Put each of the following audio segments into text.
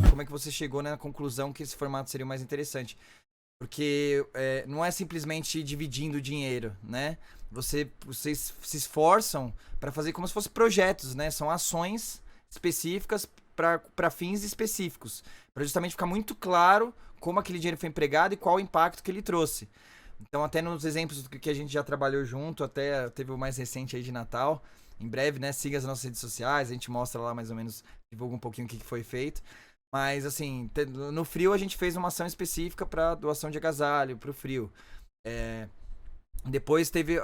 Como é que você chegou na conclusão que esse formato seria o mais interessante? Porque não é simplesmente dividindo o dinheiro, né? Vocês se esforçam para fazer como se fossem projetos, né? São ações específicas para fins específicos, para justamente ficar muito claro como aquele dinheiro foi empregado e qual o impacto que ele trouxe. Então, até nos exemplos que a gente já trabalhou junto, até teve o mais recente aí de Natal. Em breve, né? Siga as nossas redes sociais, a gente mostra lá mais ou menos, divulga um pouquinho o que foi feito. Mas, assim, no Frio a gente fez uma ação específica para doação de agasalho para o Frio. É, depois teve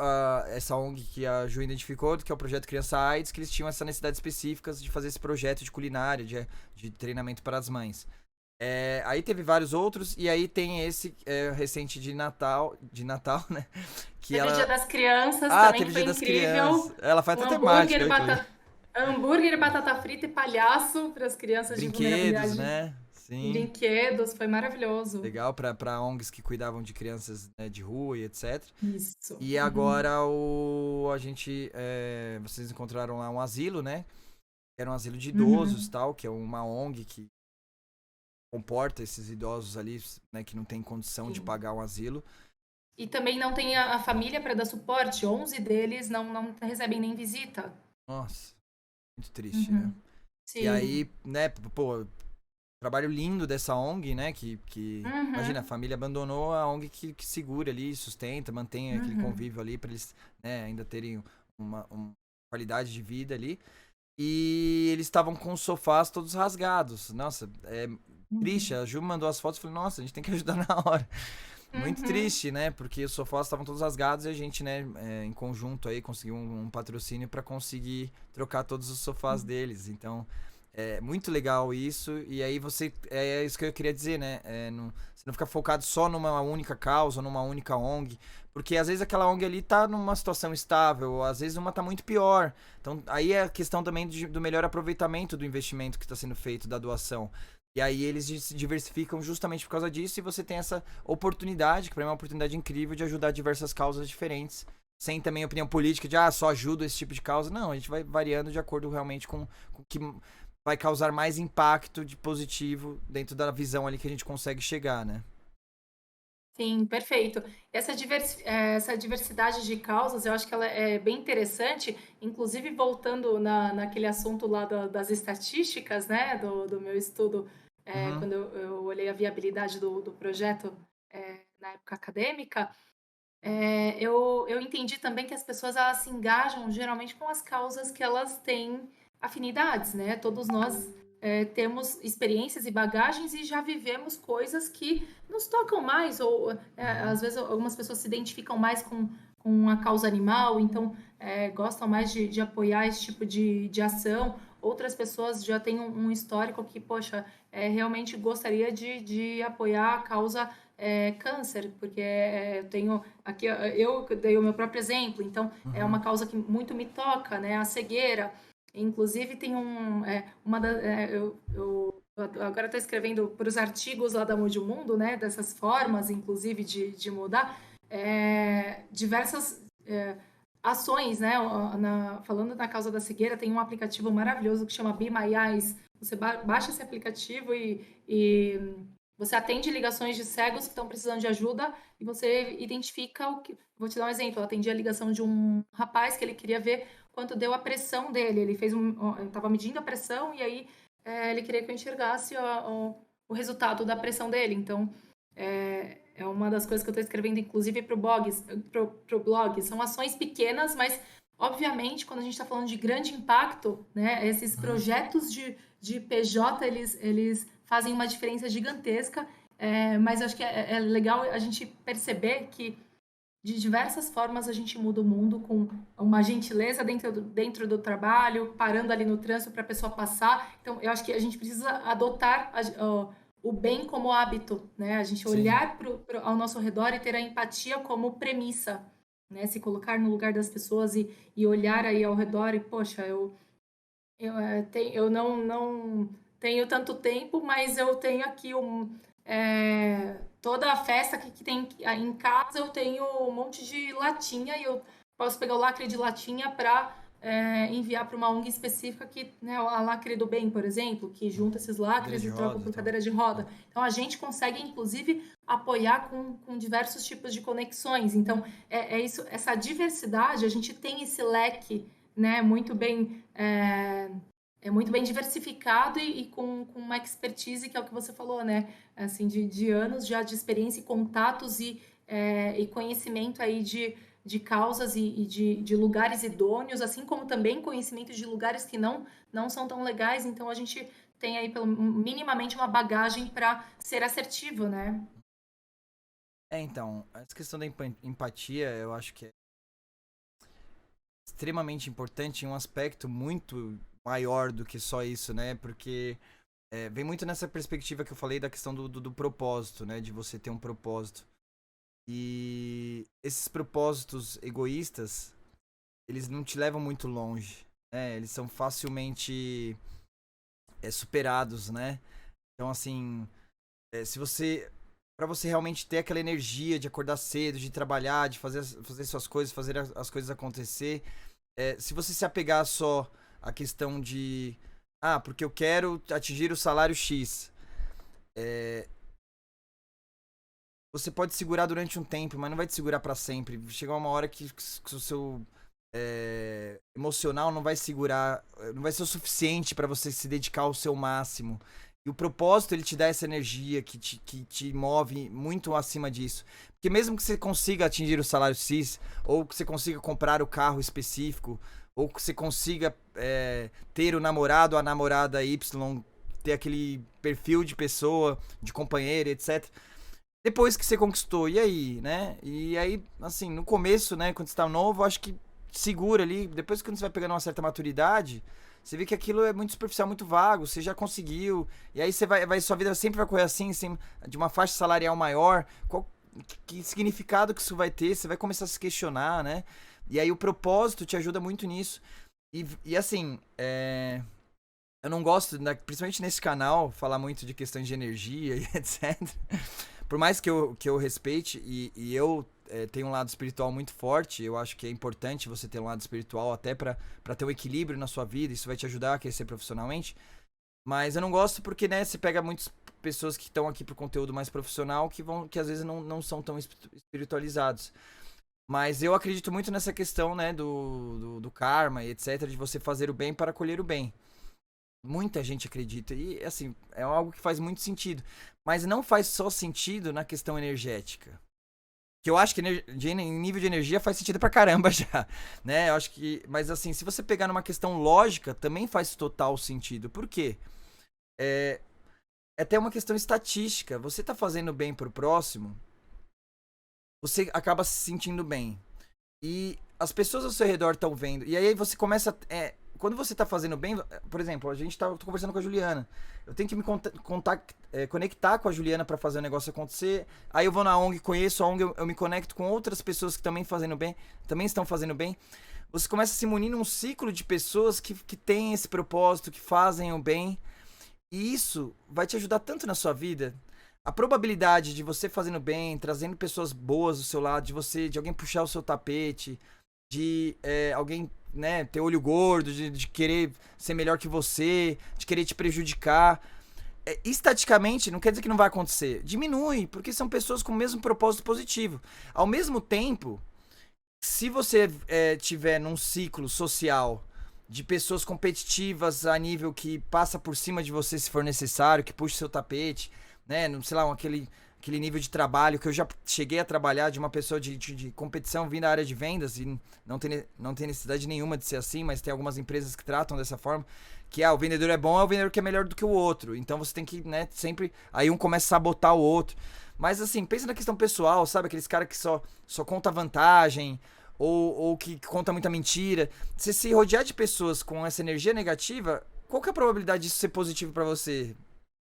essa ONG que a Ju identificou, que é o Projeto Criança AIDS, que eles tinham essa necessidade específica de fazer esse projeto de culinária, de treinamento para as mães. Aí teve vários outros, e aí tem esse recente de Natal, né? Que Teve Dia ela. das Crianças Ah, também, que teve foi Dia das Crianças. incrível. Ela faz Um até temática, hambúrguer, olha que legal. hambúrguer, batata frita e palhaço para as crianças de Brinquedos, vulnerabilidade né? e Sim. brinquedos. Foi maravilhoso. Legal para ONGs que cuidavam de crianças, né, de rua e etc. Isso. E Uhum. agora vocês encontraram lá um asilo, né? Era um asilo de idosos, Uhum. tal, que é uma ONG que comporta esses idosos ali, né, que não tem condição de Sim. pagar um asilo. E também não tem a família para dar suporte. 11 deles não recebem nem visita. Nossa, muito triste, né? Uhum. E Sim. aí, né, pô, trabalho lindo dessa ONG, né? Que imagina, a Uhum. família abandonou a ONG que segura ali, sustenta, mantém aquele Uhum. convívio ali para eles, né, ainda terem uma qualidade de vida ali. E eles estavam com os sofás todos rasgados. Nossa, é triste. Uhum. A Ju mandou as fotos e falei, nossa, a gente tem que ajudar na hora. Muito Uhum. triste, né? Porque os sofás estavam todos rasgados e a gente, né, em conjunto aí, conseguiu um patrocínio para conseguir trocar todos os sofás deles. Então, é muito legal isso. E aí é isso que eu queria dizer, né? Você não fica focado só numa única causa, numa única ONG. Porque às vezes aquela ONG ali tá numa situação estável, às vezes uma tá muito pior. Então, aí é a questão também do melhor aproveitamento do investimento que está sendo feito, da doação. E aí eles se diversificam justamente por causa disso, e você tem essa oportunidade, que para mim é uma oportunidade incrível de ajudar diversas causas diferentes, sem também opinião política de, só ajudo esse tipo de causa. Não, a gente vai variando de acordo realmente com o que vai causar mais impacto de positivo dentro da visão ali que a gente consegue chegar, né? Sim, perfeito. Essa diversidade de causas, eu acho que ela é bem interessante, inclusive voltando naquele assunto lá das estatísticas, né, do meu estudo, Uhum. quando eu olhei a viabilidade do projeto, na época acadêmica, eu entendi também que as pessoas elas se engajam geralmente com as causas que elas têm afinidades, né? Todos nós temos experiências e bagagens e já vivemos coisas que nos tocam mais, ou Uhum. às vezes algumas pessoas se identificam mais com a causa animal, então gostam mais de apoiar esse tipo de ação. Outras pessoas já têm um histórico que, poxa, realmente gostaria de apoiar a causa câncer, porque eu tenho aqui, eu dei o meu próprio exemplo, então é Uhum. uma causa que muito me toca, né? A cegueira. Inclusive tem uma da, eu agora estou escrevendo para os artigos lá da Mude o Mundo, né? Dessas formas, inclusive de mudar diversas ações, né? Falando na causa da cegueira, tem um aplicativo maravilhoso que chama Be My Eyes. Você baixa esse aplicativo e você atende ligações de cegos que estão precisando de ajuda e você identifica o que. Vou te dar um exemplo. Eu atendi a ligação de um rapaz que ele queria ver quanto deu a pressão dele. Ele estava medindo a pressão e aí ele queria que eu enxergasse o resultado da pressão dele. Então, é uma das coisas que eu estou escrevendo, inclusive, para o blog. São ações pequenas, mas, obviamente, quando a gente está falando de grande impacto, né, esses Uhum. projetos de PJ, eles fazem uma diferença gigantesca, mas eu acho que é legal a gente perceber que, de diversas formas, a gente muda o mundo com uma gentileza dentro do trabalho, parando ali no trânsito para a pessoa passar. Então, eu acho que a gente precisa adotar o bem como hábito, né? A gente Sim. olhar ao nosso redor e ter a empatia como premissa, né? Se colocar no lugar das pessoas e olhar aí ao redor e, poxa, eu não tenho tanto tempo, mas eu tenho aqui toda a festa que tem em casa, eu tenho um monte de latinha e eu Posso pegar o lacre de latinha para enviar para uma ONG específica que, né, a Lacre do Bem, por exemplo, que junta esses Cadeira lacres de e troca roda, por então. cadeira de roda. Então a gente consegue, inclusive, apoiar com diversos tipos de conexões. Então é isso, essa diversidade, a gente tem esse leque, né, muito bem diversificado e com uma expertise que é o que você falou, né? Assim, de anos já de experiência e contatos e conhecimento aí de causas e de lugares idôneos, assim como também conhecimento de lugares que não são tão legais. Então a gente tem aí minimamente uma bagagem para ser assertivo, né? Então, essa questão da empatia, eu acho que é extremamente importante em um aspecto muito maior do que só isso, né? Porque vem muito nessa perspectiva que eu falei da questão do propósito, né? De você ter um propósito. E esses propósitos egoístas, eles não te levam muito longe, né? Eles são facilmente superados, né? Então, assim, se você para você realmente ter aquela energia de acordar cedo, de trabalhar, de fazer suas coisas, fazer as coisas acontecer, se você se apegar só à questão de porque eu quero atingir o salário X, você pode segurar durante um tempo, mas não vai te segurar para sempre. Chegar uma hora que o seu emocional não vai segurar, não vai ser o suficiente para você se dedicar ao seu máximo. E o propósito, ele te dá essa energia que te move muito acima disso. Porque mesmo que você consiga atingir o salário X, ou que você consiga comprar o carro específico, ou que você consiga ter o namorado ou a namorada Y, ter aquele perfil de pessoa, de companheiro, etc. Depois que você conquistou, e aí, né? E aí, assim, no começo, né, quando você tá novo, acho que segura ali. Depois que você vai pegando uma certa maturidade, você vê que aquilo é muito superficial, muito vago, você já conseguiu. E aí você sua vida sempre vai correr assim, de uma faixa salarial maior. Que significado que isso vai ter? Você vai começar a se questionar, né? E aí o propósito te ajuda muito nisso. E assim, eu não gosto, né, principalmente nesse canal, falar muito de questões de energia e etc. Por mais que eu respeite e eu tenho um lado espiritual muito forte, eu acho que é importante você ter um lado espiritual até pra ter um equilíbrio na sua vida, isso vai te ajudar a crescer profissionalmente. Mas eu não gosto porque, né, você pega muitas pessoas que estão aqui pro conteúdo mais profissional que às vezes não são tão espiritualizados. Mas eu acredito muito nessa questão, né, do karma e etc, de você fazer o bem para colher o bem. Muita gente acredita. E, assim, é algo que faz muito sentido. Mas não faz só sentido na questão energética. Que eu acho que em nível de energia faz sentido pra caramba já, né? Eu acho que... Mas, assim, se você pegar numa questão lógica, também faz total sentido. Por quê? É, é até uma questão estatística. Você tá fazendo bem pro próximo, você acaba se sentindo bem. E as pessoas ao seu redor estão vendo. E aí você começa. Quando você tá fazendo bem, por exemplo, tô conversando com a Juliana. Eu tenho que me conectar com a Juliana para fazer o negócio acontecer. Aí eu vou na ONG, conheço a ONG, eu me conecto com outras pessoas que também fazendo bem, também estão fazendo bem. Você começa a se munir num ciclo de pessoas que têm esse propósito, que fazem o bem. E isso vai te ajudar tanto na sua vida. A probabilidade de você fazendo bem, trazendo pessoas boas do seu lado, de alguém puxar o seu tapete, de alguém, né, ter olho gordo, de querer ser melhor que você, de querer te prejudicar. Estaticamente, não quer dizer que não vai acontecer. Diminui, porque são pessoas com o mesmo propósito positivo. Ao mesmo tempo, se você tiver num ciclo social de pessoas competitivas a nível que passa por cima de você se for necessário, que puxa seu tapete, né? Não sei lá, aquele nível de trabalho que eu já cheguei a trabalhar de uma pessoa de competição vindo da área de vendas e não tem necessidade nenhuma de ser assim, mas tem algumas empresas que tratam dessa forma, que o vendedor é bom, é o vendedor que é melhor do que o outro. Então você tem que, né, sempre aí um começa a sabotar o outro. Mas assim, pensa na questão pessoal, sabe? Aqueles caras que só conta vantagem ou que conta muita mentira. Se se rodear de pessoas com essa energia negativa, qual que é a probabilidade disso ser positivo pra você?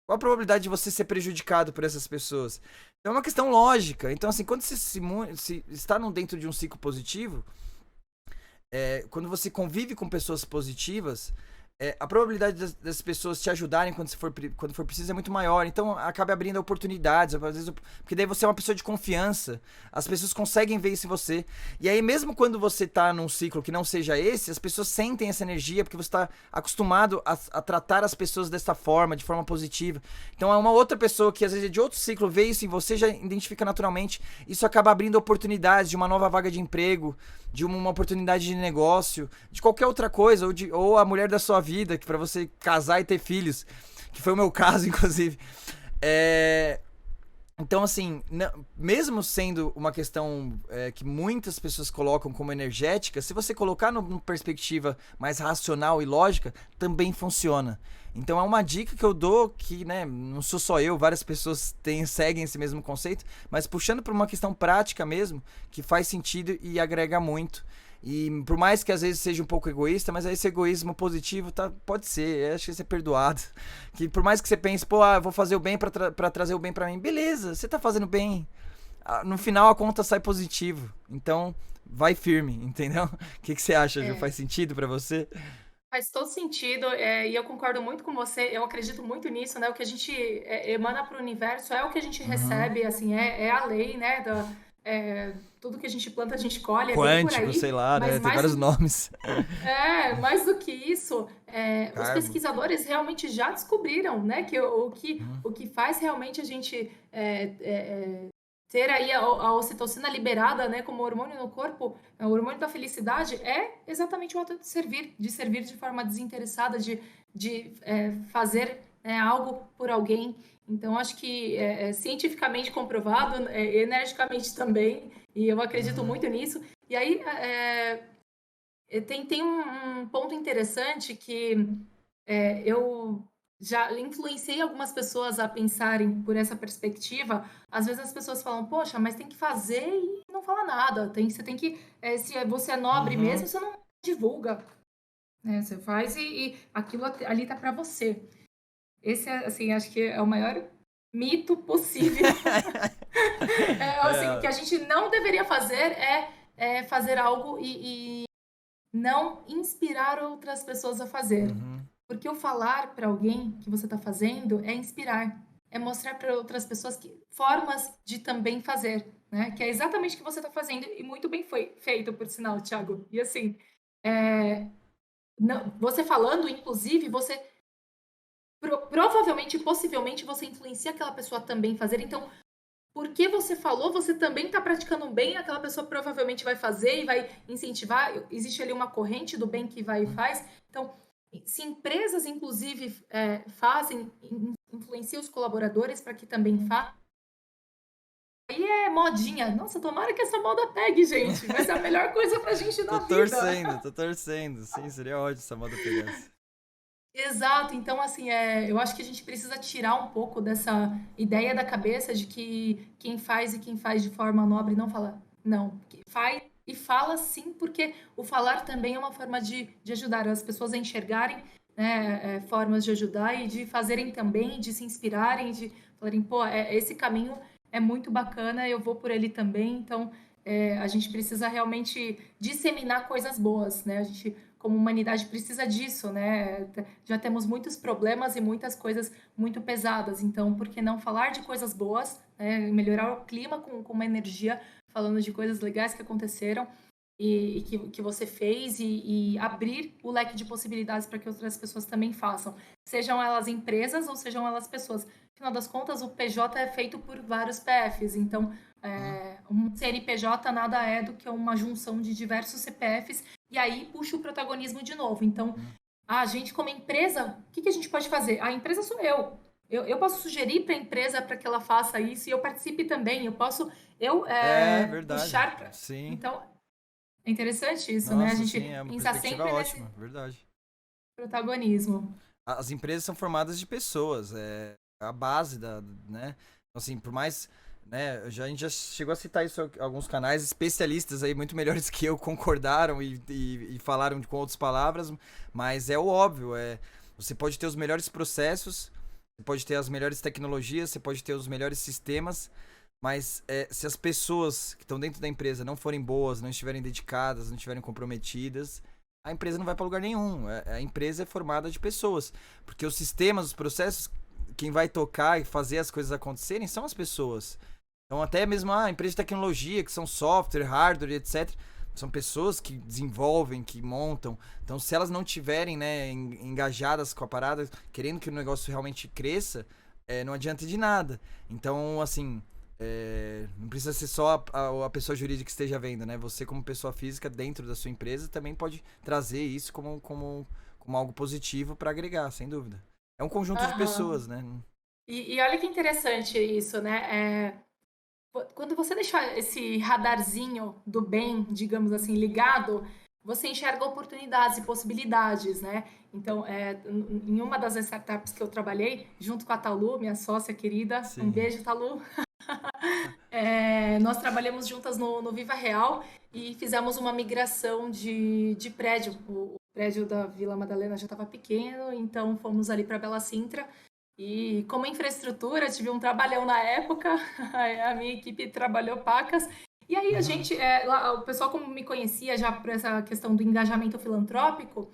Qual a probabilidade de você ser prejudicado por essas pessoas? É uma questão lógica. Então, assim, quando você se está dentro de um ciclo positivo, quando você convive com pessoas positivas, a probabilidade das pessoas te ajudarem quando for preciso é muito maior. Então acaba abrindo oportunidades. Às vezes, porque daí você é uma pessoa de confiança. As pessoas conseguem ver isso em você. E aí, mesmo quando você tá num ciclo que não seja esse, as pessoas sentem essa energia porque você tá acostumado a tratar as pessoas dessa forma, de forma positiva. Então é uma outra pessoa que às vezes é de outro ciclo, vê isso em você, já identifica naturalmente. Isso acaba abrindo oportunidades de uma nova vaga de emprego, de uma oportunidade de negócio, de qualquer outra coisa, ou a mulher da sua vida, que para você casar e ter filhos, que foi o meu caso, inclusive. Então, assim, mesmo sendo uma questão que muitas pessoas colocam como energética, se você colocar numa perspectiva mais racional e lógica, também funciona. Então é uma dica que eu dou que, né, não sou só eu, várias pessoas seguem esse mesmo conceito, mas puxando para uma questão prática mesmo, que faz sentido e agrega muito. E por mais que às vezes seja um pouco egoísta, mas esse egoísmo positivo pode ser, acho que isso é perdoado. Que por mais que você pense, pô, eu vou fazer o bem pra trazer o bem pra mim, beleza, você tá fazendo bem. No final a conta sai positivo. Então, vai firme, entendeu? O que você acha, Ju? Faz sentido pra você? Faz todo sentido, e eu concordo muito com você, eu acredito muito nisso, né? O que a gente emana para o universo é o que a gente Uhum. recebe, assim, é a lei, né? Tudo que a gente planta, a gente colhe, é bem por Quântico, aí. sei lá, Mas né? Tem vários nomes. mais do que isso, os Karma. pesquisadores realmente já descobriram, né? Que Uhum. o que faz realmente a gente ter aí a ocitocina liberada, né, como hormônio no corpo, o hormônio da felicidade, é exatamente o ato de servir de forma desinteressada, de fazer, né, algo por alguém. Então, acho que é cientificamente comprovado, energicamente também, e eu acredito Uhum. muito nisso. E aí, tem um ponto interessante que eu já influenciei algumas pessoas a pensarem por essa perspectiva. Às vezes as pessoas falam, poxa, mas tem que fazer e não fala nada. Você tem que, se você é nobre Uhum. mesmo, você não divulga, né? Você faz e aquilo ali tá para você. Esse é, assim, acho que é o maior mito possível. Assim, o que É. a gente não deveria fazer é fazer algo e não inspirar outras pessoas a fazer. Uhum. Porque o falar para alguém que você está fazendo é inspirar, é mostrar para outras pessoas formas de também fazer, né? Que é exatamente o que você está fazendo e muito bem foi feito, por sinal, Thiago. E assim, você falando, inclusive, você provavelmente, possivelmente, você influencia aquela pessoa também fazer. Então, porque você falou, você também está praticando um bem, aquela pessoa provavelmente vai fazer e vai incentivar. Existe ali uma corrente do bem que vai e faz. Então, se empresas, inclusive, fazem, influenciam os colaboradores para que também façam. Aí é modinha. Nossa, tomara que essa moda pegue, gente. Vai ser a melhor coisa para a gente Tô na vida. torcendo, tô torcendo. Sim, seria ótimo se a moda pegasse. Exato, então assim, eu acho que a gente precisa tirar um pouco dessa ideia da cabeça de que quem faz e quem faz de forma nobre não fala não, que faz e fala sim, porque o falar também é uma forma de ajudar as pessoas a enxergarem, né, formas de ajudar e de fazerem também, de se inspirarem, de falarem, pô, esse caminho é muito bacana, eu vou por ele também, então a gente precisa realmente disseminar coisas boas, né? A gente como humanidade precisa disso, né? Já temos muitos problemas e muitas coisas muito pesadas, então por que não falar de coisas boas, né? Melhorar o clima com uma energia, falando de coisas legais que aconteceram e que você fez e abrir o leque de possibilidades para que outras pessoas também façam, sejam elas empresas ou sejam elas pessoas. Afinal das contas, o PJ é feito por vários PFs, então um CNPJ nada é do que uma junção de diversos CPFs e aí puxa o protagonismo de novo. Então, a gente como empresa, o que a gente pode fazer? A empresa sou eu. Eu posso sugerir para a empresa para que ela faça isso e eu participe também. Eu posso Verdade. puxar para. Sim. Então, é interessante isso, né? A Nossa, gente sim, é uma pensar perspectiva sempre nesse ótima, verdade. protagonismo. As empresas são formadas de pessoas, é a base né? Assim, por mais, né, a gente já chegou a citar isso em alguns canais, especialistas aí muito melhores que eu concordaram e falaram com outras palavras, mas é o óbvio, você pode ter os melhores processos, você pode ter as melhores tecnologias, você pode ter os melhores sistemas, mas se as pessoas que estão dentro da empresa não forem boas, não estiverem dedicadas, não estiverem comprometidas, a empresa não vai para lugar nenhum. A empresa é formada de pessoas. Porque os sistemas, os processos, quem vai tocar e fazer as coisas acontecerem são as pessoas. Então, até mesmo a empresa de tecnologia, que são software, hardware, etc. São pessoas que desenvolvem, que montam. Então, se elas não tiverem, né, engajadas com a parada, querendo que o negócio realmente cresça, não adianta de nada. Então, assim, não precisa ser só a pessoa jurídica que esteja vendo, né? Você, como pessoa física, dentro da sua empresa, também pode trazer isso como algo positivo para agregar, sem dúvida. É um conjunto de Aham. pessoas, né? E olha que interessante isso, né? Quando você deixa esse radarzinho do bem, digamos assim, ligado, você enxerga oportunidades e possibilidades, né? Então, em uma das startups que eu trabalhei, junto com a Talu, minha sócia querida, um Sim. beijo, Talu. Nós trabalhamos juntas no Viva Real e fizemos uma migração de prédio. O prédio da Vila Madalena já estava pequeno, então fomos ali para Bela Sintra. E como infraestrutura, tive um trabalhão na época, a minha equipe trabalhou pacas. E aí a Uhum. gente, o pessoal como me conhecia já por essa questão do engajamento filantrópico,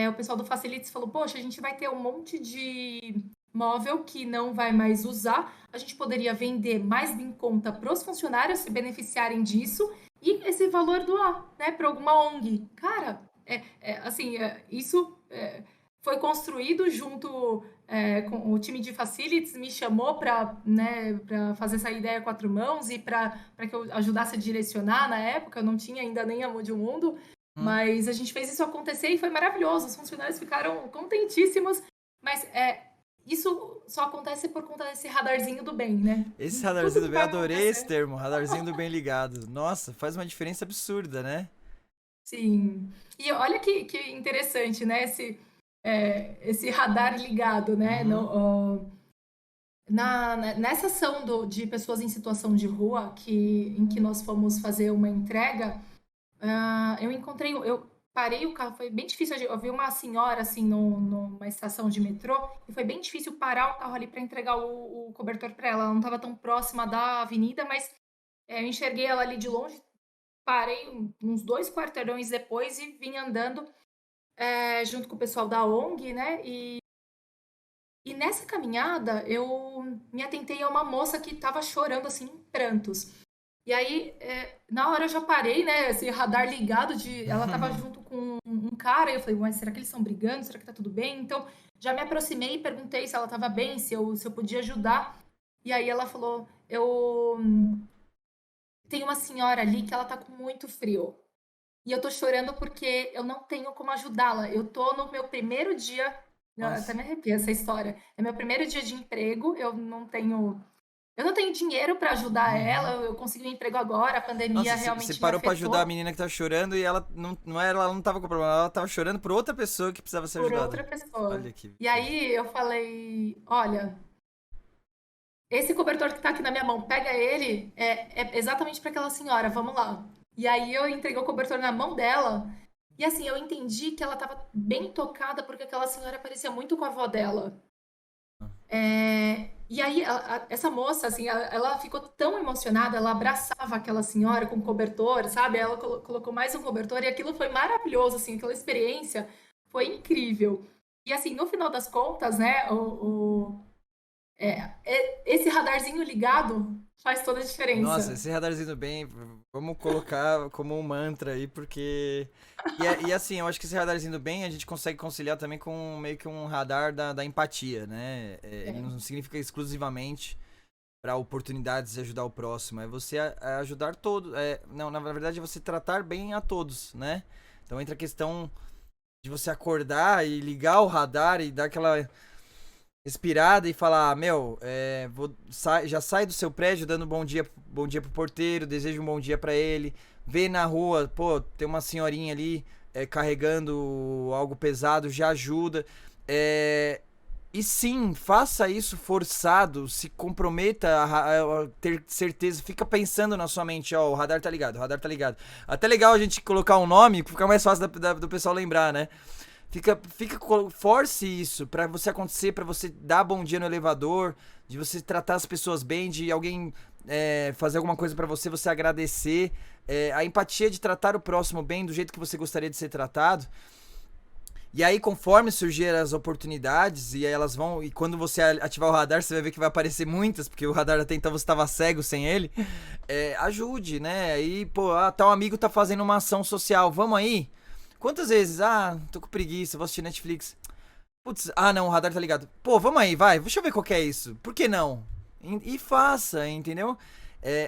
o pessoal do Facilities falou, poxa, a gente vai ter um monte de móvel que não vai mais usar, a gente poderia vender mais em conta para os funcionários se beneficiarem disso e esse valor doar, né, para alguma ONG. Cara, assim, isso foi construído junto com o time de Facilities, me chamou para, né, para fazer essa ideia a quatro mãos e para que eu ajudasse a direcionar na época, eu não tinha ainda nem a Mude o Mundo, Hum. mas a gente fez isso acontecer e foi maravilhoso. Os funcionários ficaram contentíssimos. Mas isso só acontece por conta desse radarzinho do bem, né? Esse Em tudo radarzinho que do bem, eu vai adorei esse acontecer. termo, radarzinho do bem ligado. Nossa, faz uma diferença absurda, né? Sim. E olha que interessante, né? Esse radar ligado, né? Uhum. Nessa ação de pessoas em situação de rua, em que nós fomos fazer uma entrega, eu parei o carro, foi bem difícil. Eu vi uma senhora assim numa estação de metrô e foi bem difícil parar o carro ali para entregar o cobertor para ela. Ela não estava tão próxima da avenida, mas eu enxerguei ela ali de longe, parei uns 2 quarteirões depois e vim andando junto com o pessoal da ONG, né? E nessa caminhada eu me atentei a uma moça que estava chorando assim em prantos. E aí, na hora eu já parei, né? Esse radar ligado ela tava junto com um cara, e eu falei, mas será que eles estão brigando? Será que tá tudo bem? Então, já me aproximei e perguntei se ela tava bem, se eu podia ajudar. E aí ela falou, eu tenho uma senhora ali que ela tá com muito frio. E eu tô chorando porque eu não tenho como ajudá-la. Eu tô no meu primeiro dia, até Nossa. me arrepia essa história. É meu primeiro dia de emprego, eu não tenho dinheiro para ajudar ela, Uhum. eu consegui um emprego agora, a pandemia Nossa, você realmente me parou pra ajudar a afetou menina que tava chorando e ela ela não tava com problema, ela tava chorando por outra pessoa que precisava ser por ajudada. outra pessoa. Olha que. E aí eu falei, olha, esse cobertor que tá aqui na minha mão, pega ele, é exatamente para aquela senhora, vamos lá. E aí eu entreguei o cobertor na mão dela, e assim, eu entendi que ela estava bem tocada porque aquela senhora parecia muito com a avó dela. E aí, essa moça, assim, ela ficou tão emocionada, ela abraçava aquela senhora com cobertor, sabe? Ela colocou mais um cobertor e aquilo foi maravilhoso, assim, aquela experiência foi incrível. E assim, no final das contas, né, esse radarzinho ligado faz toda a Nossa, diferença. esse radarzinho do bem, vamos colocar como um mantra aí, porque. E assim, eu acho que esse radarzinho do bem a gente consegue conciliar também com meio que um radar da empatia, né? Ele É, não significa exclusivamente para oportunidades de ajudar o próximo, é você a ajudar todos. Não, na verdade é você tratar bem a todos, né? Então entra a questão de você acordar e ligar o radar e dar aquela respirada e falar, meu, já sai do seu prédio dando bom dia pro porteiro, deseja um bom dia pra ele, vê na rua, pô, tem uma senhorinha ali carregando algo pesado, já ajuda. É, e sim, faça isso forçado, se comprometa a ter certeza, fica pensando na sua mente, ó, o radar tá ligado, o radar tá ligado. Até legal a gente colocar um nome, fica mais fácil do pessoal lembrar, né? Force isso pra você acontecer, pra você dar bom dia no elevador, de você tratar as pessoas bem, de alguém fazer alguma coisa pra você, você agradecer. a empatia de tratar o próximo bem do jeito que você gostaria de ser tratado. E aí, conforme surgir as oportunidades, e aí elas vão. E quando você ativar o radar, você vai ver que vai aparecer muitas, porque o radar até então você estava cego sem ele. Ajude, né? Aí, pô, tal amigo tá fazendo uma ação social, vamos aí? Quantas vezes? Tô com preguiça, vou assistir Netflix. Putz, não, o radar tá ligado. Pô, vamos aí, vai, deixa eu ver qual que é isso. Por que não? E faça, entendeu?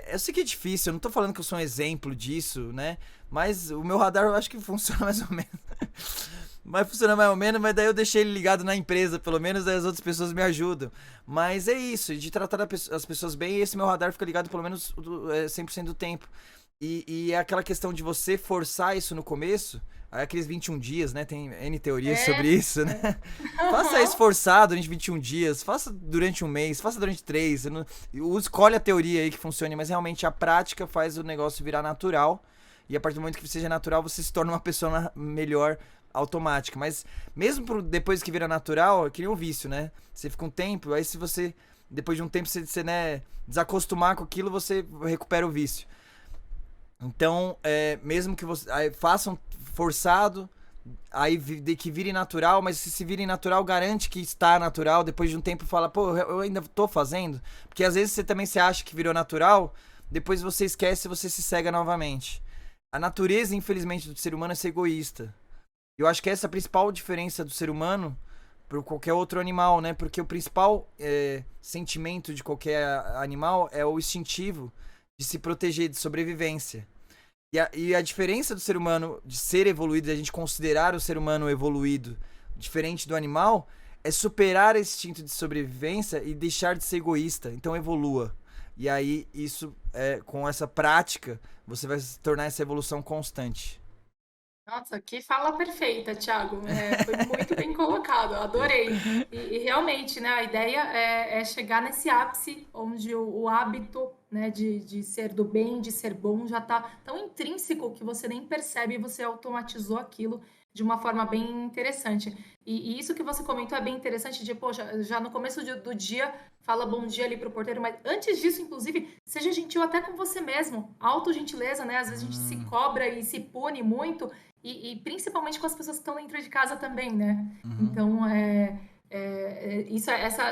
Eu sei que é difícil, eu não tô falando que eu sou um exemplo disso, né? Mas o meu radar eu acho que funciona mais ou menos. Mas funciona mais ou menos, mas daí eu deixei ele ligado na empresa, pelo menos daí as outras pessoas me ajudam. Mas é isso, de tratar as pessoas bem, esse meu radar fica ligado pelo menos 100% do tempo. E é aquela questão de você forçar isso no começo, aí aqueles 21 dias, né? Tem N teorias sobre isso, né? Faça isso forçado durante 21 dias, faça durante um mês, faça durante 3. Escolhe a teoria aí que funcione, mas realmente a prática faz o negócio virar natural. E a partir do momento que seja natural, você se torna uma pessoa melhor automática. Mas mesmo depois que vira natural, é que nem um vício, né? Você fica um tempo, aí se você, depois de um tempo, você né, desacostumar com aquilo, você recupera o vício. Então, mesmo que você façam forçado, aí que vire natural, mas se vire natural, garante que está natural. Depois de um tempo fala, pô, eu ainda tô fazendo. Porque às vezes você também se acha que virou natural, depois você esquece e você se cega novamente. A natureza, infelizmente, do ser humano é ser egoísta. Eu acho que essa é a principal diferença do ser humano para qualquer outro animal, né? Porque o principal sentimento de qualquer animal é o instintivo de se proteger, de sobrevivência. E a diferença do ser humano de ser evoluído, de a gente considerar o ser humano evoluído diferente do animal, é superar esse instinto de sobrevivência e deixar de ser egoísta. Então evolua. E aí, isso, com essa prática, você vai se tornar essa evolução constante. Nossa, que fala perfeita, Thiago. Foi muito bem colocado, eu adorei. E realmente, né, a ideia é chegar nesse ápice onde o hábito, né, de ser do bem, de ser bom, já está tão intrínseco que você nem percebe e você automatizou aquilo de uma forma bem interessante. E isso que você comentou é bem interessante, de, poxa, já no começo do dia, fala bom dia ali pro porteiro, mas antes disso, inclusive, seja gentil até com você mesmo. Autogentileza, né? Às vezes a gente se cobra e se pune muito, e principalmente com as pessoas que estão dentro de casa também, né? Então,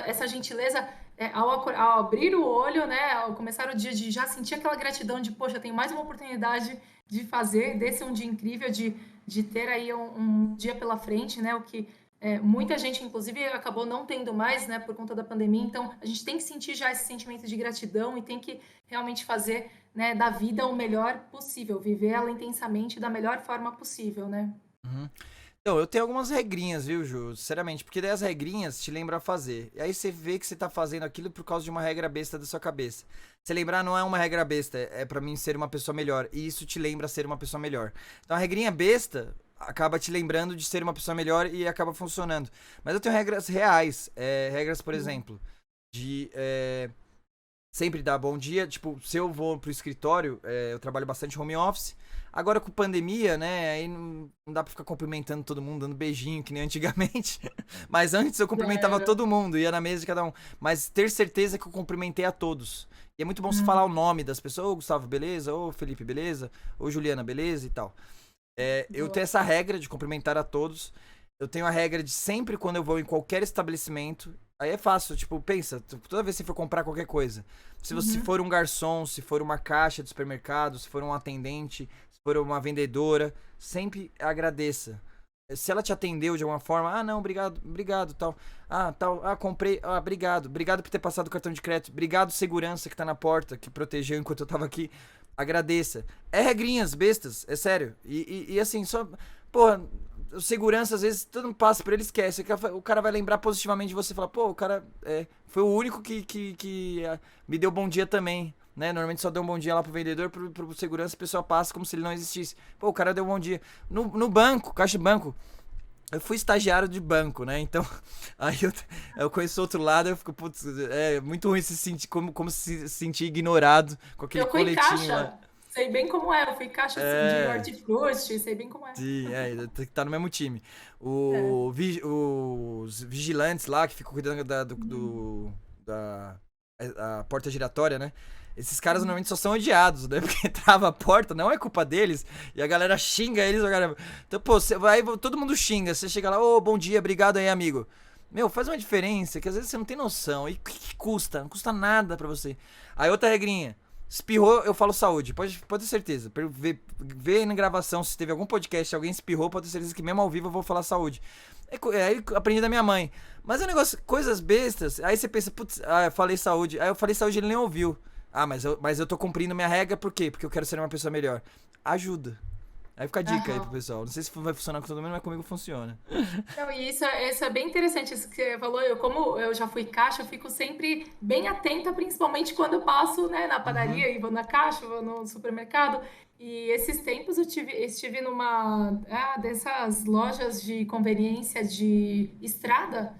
essa gentileza, ao abrir o olho, né? Ao começar o dia, de já sentir aquela gratidão de, poxa, eu tenho mais uma oportunidade de fazer desse um dia incrível, de ter aí um dia pela frente, né? O que muita gente, inclusive, acabou não tendo mais, né? Por conta da pandemia. Então, a gente tem que sentir já esse sentimento de gratidão e tem que realmente fazer, né, da vida o melhor possível, viver ela intensamente da melhor forma possível, né? Uhum. Então, eu tenho algumas regrinhas, viu, Ju? Sinceramente, porque daí as regrinhas te lembram a fazer. E aí você vê que você tá fazendo aquilo por causa de uma regra besta da sua cabeça. Você lembrar não é uma regra besta, é pra mim ser uma pessoa melhor. E isso te lembra ser uma pessoa melhor. Então a regrinha besta acaba te lembrando de ser uma pessoa melhor e acaba funcionando. Mas eu tenho regras reais. Regras, por exemplo, de sempre dar bom dia. Tipo, se eu vou pro escritório, eu trabalho bastante home office. Agora com pandemia, né, aí não dá pra ficar cumprimentando todo mundo, dando beijinho, que nem antigamente. Mas antes eu cumprimentava todo mundo, ia na mesa de cada um. Mas ter certeza que eu cumprimentei a todos. E é muito bom você falar o nome das pessoas. Ô, Gustavo, beleza? Ô, Felipe, beleza? Ô, Juliana, beleza? E tal. Eu tenho essa regra de cumprimentar a todos. Eu tenho a regra de sempre quando eu vou em qualquer estabelecimento. Aí é fácil, tipo, pensa, toda vez que você for comprar qualquer coisa. Se você for um garçom, se for uma caixa de supermercado, se for um atendente, se for uma vendedora, sempre agradeça. Se ela te atendeu de alguma forma, não, obrigado, tal. Comprei, obrigado. Obrigado por ter passado o cartão de crédito. Obrigado, segurança que tá na porta, que protegeu enquanto eu tava aqui. Agradeça. Regrinhas bestas, é sério. E assim, só. Porra, o segurança, às vezes, todo mundo passa por ele, esquece. O cara vai lembrar positivamente de você e falar, pô, o cara foi o único que me deu bom dia também. Né? Normalmente só deu um bom dia lá pro vendedor, pro segurança, a pessoa passa como se ele não existisse. Pô, o cara deu um bom dia. No banco, caixa de banco. Eu fui estagiário de banco, né? Então, aí eu conheço outro lado, eu fico, putz, é muito ruim se sentir, como se sentir ignorado com aquele Eu fui em coletinho lá. caixa, sei bem como é. Eu fui em caixa assim, de hortifruti, sei bem como é. Sim, tem que estar no mesmo time. É. Os vigilantes lá que ficam cuidando da a porta giratória, né? Esses caras normalmente só são odiados, né? Porque trava a porta, não é culpa deles, e a galera xinga eles, Então, pô, você vai, todo mundo xinga, você chega lá, ô, bom dia, obrigado aí, amigo. Meu, faz uma diferença, que às vezes você não tem noção. E o que custa? Não custa nada pra você. Aí outra regrinha. Espirrou, eu falo saúde, pode ter certeza. Vê aí na gravação, se teve algum podcast, alguém espirrou, pode ter certeza que mesmo ao vivo eu vou falar saúde. Aí eu aprendi da minha mãe. Mas é um negócio, coisas bestas, aí você pensa, putz, eu falei saúde. Aí eu falei saúde e ele nem ouviu. Ah, mas eu tô cumprindo minha regra, por quê? Porque eu quero ser uma pessoa melhor. Ajuda. Aí fica a dica aí pro pessoal. Não sei se vai funcionar com todo mundo, mas comigo funciona. Não, e isso é bem interessante, isso que você falou. Como eu já fui caixa, eu fico sempre bem atenta, principalmente quando eu passo, né, na Uhum. padaria e vou na caixa, vou no supermercado. E esses tempos estive numa dessas lojas de conveniência de estrada,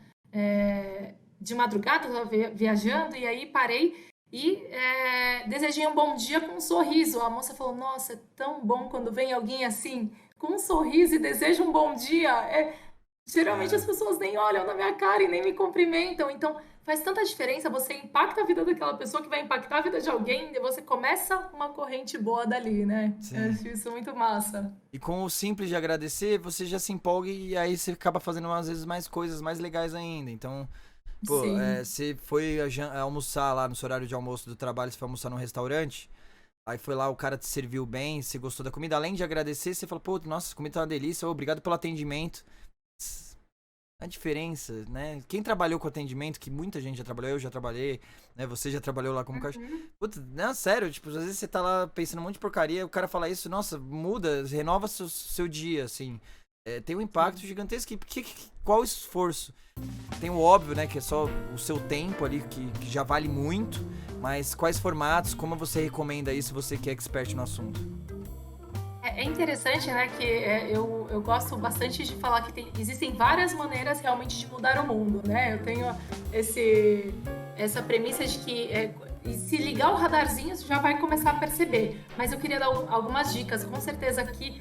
de madrugada, eu tava viajando, e aí parei e desejei um bom dia com um sorriso. A moça falou: Nossa, é tão bom quando vem alguém assim, com um sorriso e deseja um bom dia. Geralmente as É, pessoas nem olham na minha cara e nem me cumprimentam. Então faz tanta diferença. Você impacta a vida daquela pessoa que vai impactar a vida de alguém e você começa uma corrente boa dali, né? Eu sim. acho isso muito massa. E com o simples de agradecer, você já se empolga e aí você acaba fazendo às vezes mais coisas mais legais ainda. Então, pô, Sim. você foi almoçar lá no seu horário de almoço do trabalho, você foi almoçar num restaurante, aí foi lá, o cara te serviu bem, você gostou da comida, além de agradecer, você falou, pô, nossa, a comida tá uma delícia, obrigado pelo atendimento. A diferença, né? Quem trabalhou com atendimento, que muita gente já trabalhou, eu já trabalhei, né? Você já trabalhou lá como caixa. Uhum. Puta, não, sério, tipo, às vezes você tá lá pensando um monte de porcaria, o cara fala isso, nossa, muda, renova seu dia, assim. Tem um impacto Sim. gigantesco. Qual o esforço? Tem o óbvio, né? Que é só o seu tempo ali, que já vale muito. Mas quais formatos, como você recomenda isso, você que é expert no assunto? É interessante, né, que eu gosto bastante de falar que existem várias maneiras realmente de mudar o mundo, né? Eu tenho essa premissa de que e se ligar o radarzinho, você já vai começar a perceber. Mas eu queria dar algumas dicas. Com certeza aqui